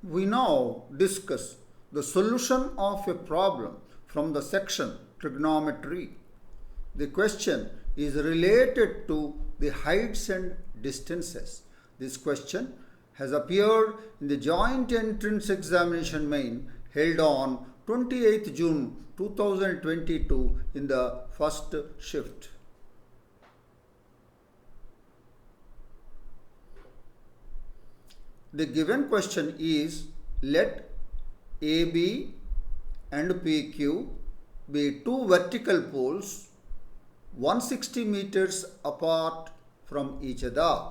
We now discuss the solution of a problem from the section Trigonometry. The question is related to the heights and distances. This question has appeared in the joint entrance examination main held on 28th June 2022 in the first shift. The given question is, let AB and PQ be two vertical poles 160 meters apart from each other.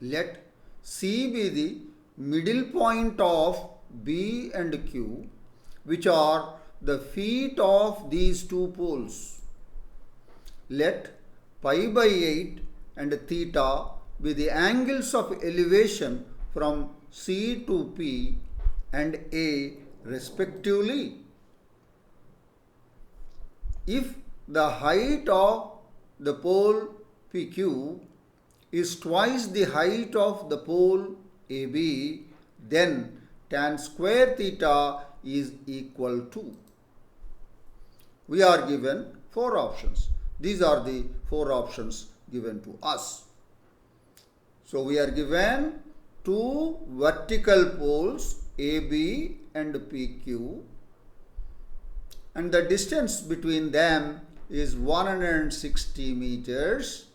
Let C be the middle point of B and Q, which are the feet of these two poles. Let pi by 8 and theta be the angles of elevation from C to P and A respectively. If the height of the pole PQ is twice the height of the pole AB, then tan square theta is equal to. We are given four options. These are the four options given to us. So we are given two vertical poles AB and PQ, and the distance between them is 160 meters,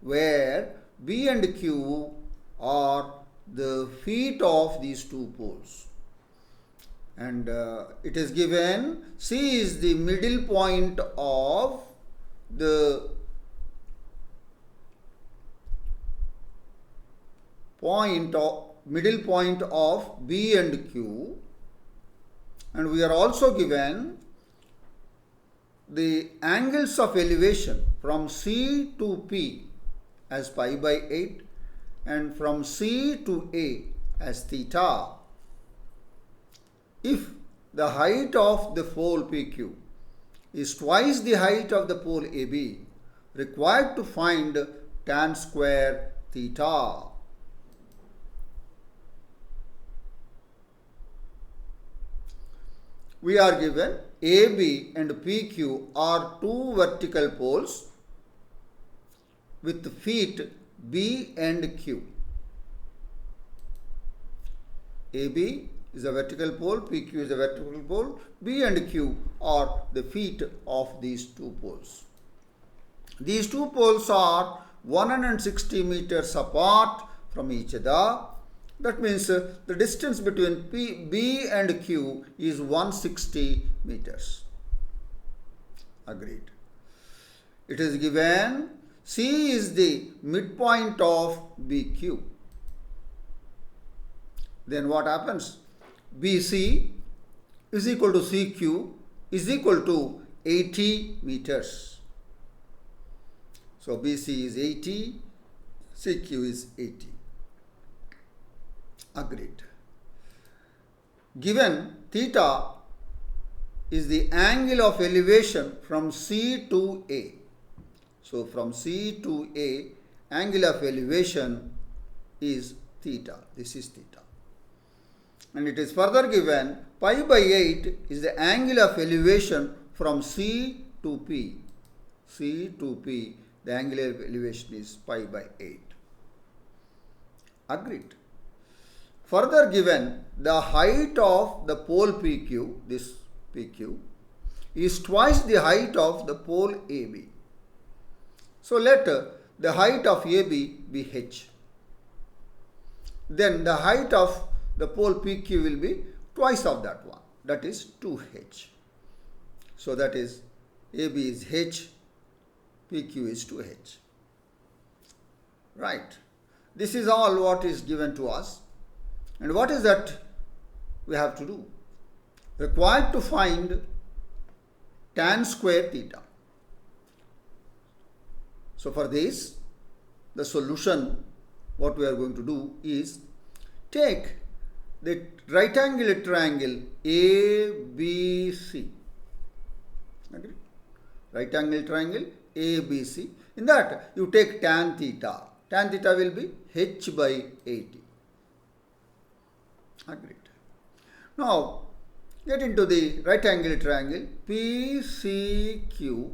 where B and Q are the feet of these two poles. And it is given C is the middle point of the middle point of B and Q, and we are also given the angles of elevation from C to P as pi by 8 and from C to A as theta. If the height of the pole PQ is twice the height of the pole AB, required to find tan square theta. We are given AB and PQ are two vertical poles with feet B and Q. AB is a vertical pole, PQ is a vertical pole, B and Q are the feet of these two poles. These two poles are 160 meters apart from each other. That means the distance between B and Q is 160 meters. Agreed. It is given C is the midpoint of BQ. Then what happens? BC is equal to CQ is equal to 80 meters. So BC is 80, CQ is 80. Agreed. Given theta is the angle of elevation from C to A. So from C to A, angle of elevation is theta. This is theta. And it is further given pi by 8 is the angle of elevation from C to P. C to P, the angle of elevation is pi by 8. Agreed. Further given, the height of the pole PQ, this PQ, is twice the height of the pole AB. So let the height of AB be h. Then the height of the pole PQ will be twice of that one, that is 2h. So that is AB is h, PQ is 2h. Right. This is all what is given to us. And what is that we have to do? Required to find tan square theta. So for this, the solution, what we are going to do is take the right angle triangle ABC. Okay? Right angle triangle ABC. In that, you take tan theta. Tan theta will be h by 80. Agreed. Now, get into the right angle triangle PCQ.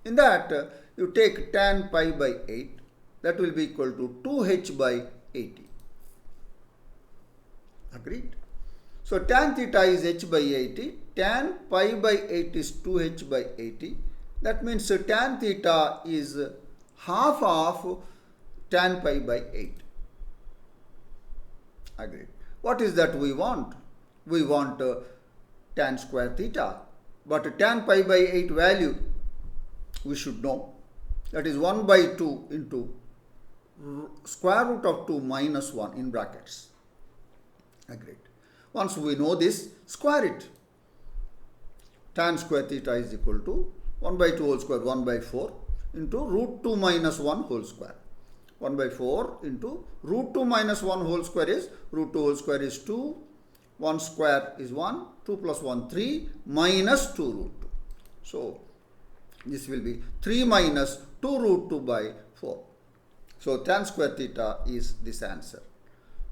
In that, you take tan pi by 8. That will be equal to 2h by 80. Agreed? So, tan theta is h by 80. Tan pi by 8 is 2h by 80. That means tan theta is half of tan pi by 8. Agreed. What is that we want? We want tan square theta. But tan pi by 8 value we should know. That is 1 by 2 into square root of 2 minus 1 in brackets. Agreed. Once we know this, square it. Tan square theta is equal to 1 by 2 whole square, 1 by 4 into root 2 minus 1 whole square. 1 by 4 into root 2 minus 1 whole square is, root 2 whole square is 2, 1 square is 1, 2 plus 1, 3, minus 2 root 2. So, this will be 3 minus 2 root 2 by 4. So, tan square theta is this answer.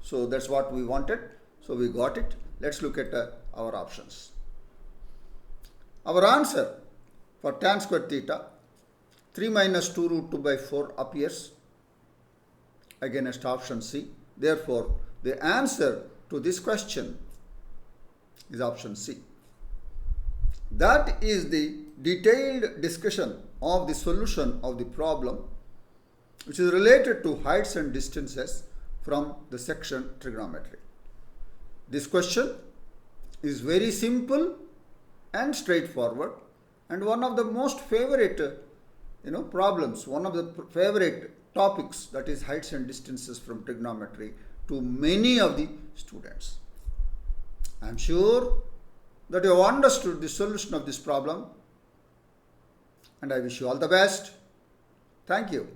So, that's what we wanted. So, we got it. Let's look at our options. Our answer for tan square theta, 3 minus 2 root 2 by 4 appears against option C. Therefore, the answer to this question is option C. That is the detailed discussion of the solution of the problem which is related to heights and distances from the section trigonometry. This question is very simple and straightforward, and one of the most favorite problems, one of the favorite topics, that is heights and distances from trigonometry, to many of the students. I am sure that you have understood the solution of this problem, and I wish you all the best. Thank you.